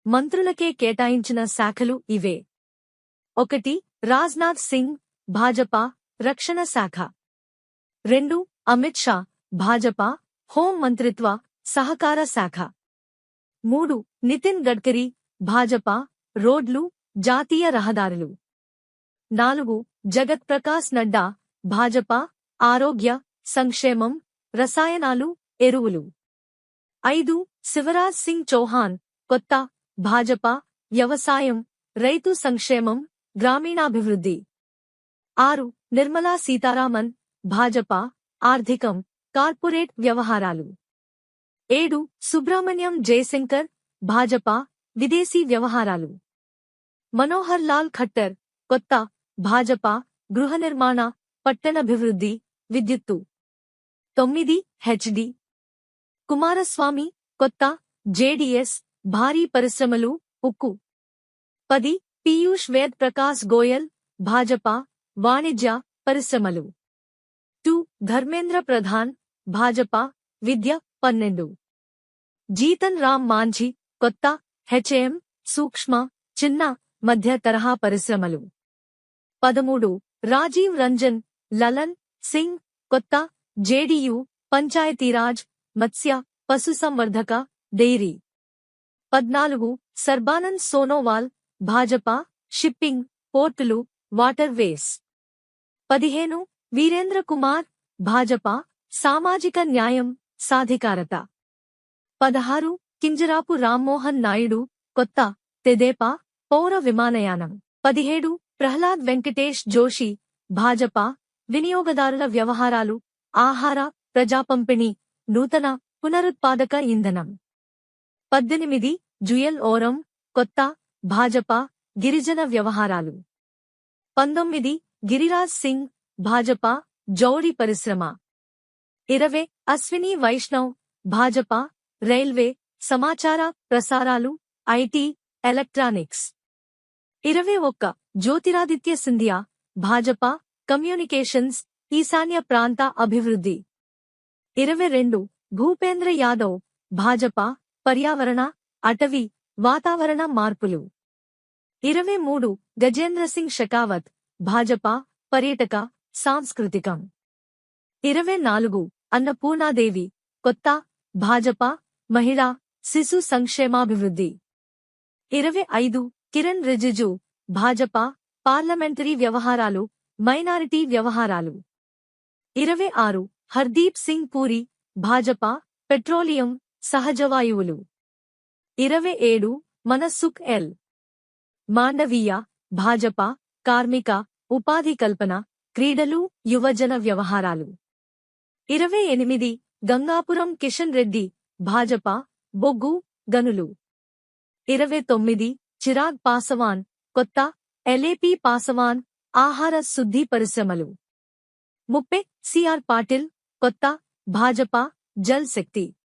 మంత్రులకే కేటాయించిన శాఖలు ఇవే. 1. రాజ్నాథ్ సింగ్, భాజపా, రక్షణ శాఖ. 2. అమిత్ షా, భాజపా, హోం మంత్రిత్వ, సహకార శాఖ. 3. నితిన్ గడ్కరీ, భాజపా, రోడ్లు, జాతీయ రహదారులు. 4. జగత్ ప్రకాశ్ నడ్డా, భాజపా, ఆరోగ్య, సంక్షేమం, రసాయనాలు, ఎరువులు. 5. శివరాజ్ సింగ్ చౌహాన్, కొత్త, భాజపా, వ్యవసాయం, రైతు సంక్షేమం, గ్రామీణాభివృద్ధి. 6. నిర్మలా సీతారామన్, భాజపా, ఆర్థికం, కార్పొరేట్ వ్యవహారాలు. 7. సుబ్రహ్మణ్యం జయశంకర్, భాజపా, విదేశీ వ్యవహారాలు. మనోహర్ లాల్ ఖట్టర్, కొత్త, భాజపా, గృహ నిర్మాణ, పట్టణాభివృద్ధి, విద్యుత్తు. 9. హెచ్.డి. కుమారస్వామి, కొత్త, జేడీఎస్, భారీ పరిశ్రమలు, ఉక్కు. 10. పీయూష్ వేద్ ప్రకాశ్ గోయల్, భాజపా, వాణిజ్య, పరిశ్రమలు. 2. ధర్మేంద్ర ప్రధాన్, భాజపా, విద్య. 12. జీతన్ రామ్ మాంఝీ, కొత్త, హెచ్ఎం, సూక్ష్మ, చిన్న, మధ్య తరహా పరిశ్రమలు. 13. రాజీవ్ రంజన్ లలన్ సింగ్, కొత్త, జేడీయూ, పంచాయతీరాజ్, మత్స్య, పశుసంవర్ధక, డెయిరీ. 14. సర్బానంద్ సోనోవాల్, భాజపా, షిప్పింగ్, పోర్టులు, వాటర్ వేస్. 15. వీరేంద్ర కుమార్, భాజపా, సామాజిక న్యాయం, సాధికారత. 16. కింజరాపు రామ్మోహన్ నాయుడు, కొత్త, తెదేపా, పౌర విమానయానం. 17. ప్రహ్లాద్ వెంకటేష్ జోషి, భాజపా, వినియోగదారుల వ్యవహారాలు, ఆహార, ప్రజాపంపిణీ, నూతన, పునరుత్పాదక ఇంధనం. 18. జుయల్ ఓరం, కొత్త, భాజపా, గిరిజన వ్యవహారాలు. 19. గిరిరాజ్ సింగ్, భాజపా, జౌళి పరిశ్రమ. 20. అశ్విని వైష్ణవ్, భాజపా, రైల్వే, సమాచార, ప్రసారాలు, IT, electronics. 21. Jyotiraditya Scindia, Bhajapa, communications, ఈశాన్య ప్రాంత అభివృద్ధి. 22. భూపేంద్ర యాదవ్, భాజపా, పర్యావరణ, అటవీ, వాతావరణ మార్పులు. 23. గజేంద్ర సింగ్ షెకావత్, భాజపా, పర్యాటక, సాంస్కృతికం. 24. అన్నపూర్ణాదేవి, కొత్త, భాజపా, మహిళా, శిశు సంక్షేమాభివృద్ధి. 25. కిరణ్ రిజిజు, భాజపా, పార్లమెంటరీ వ్యవహారాలు, మైనారిటీ వ్యవహారాలు. 26. హర్దీప్ సింగ్ పూరి, భాజపా, పెట్రోలియం, సహజవాయువులు. 27. మనసుఖ్ ఎల్. మాండవీయ, భాజపా, కార్మిక, ఉపాధి కల్పన, క్రీడలు, యువజన వ్యవహారాలు. 28. గంగాపురం కిషన్ రెడ్డి, భాజపా, బొగ్గు, గనులు. 29. చిరాగ్ పాసవాన్, కొత్త, ఎల్ఏపీ పాసవాన్, ఆహార శుద్ధి పరిశ్రమలు. 30. సిఆర్ పాటిల్, కొత్త, భాజపా, జల్ శక్తి.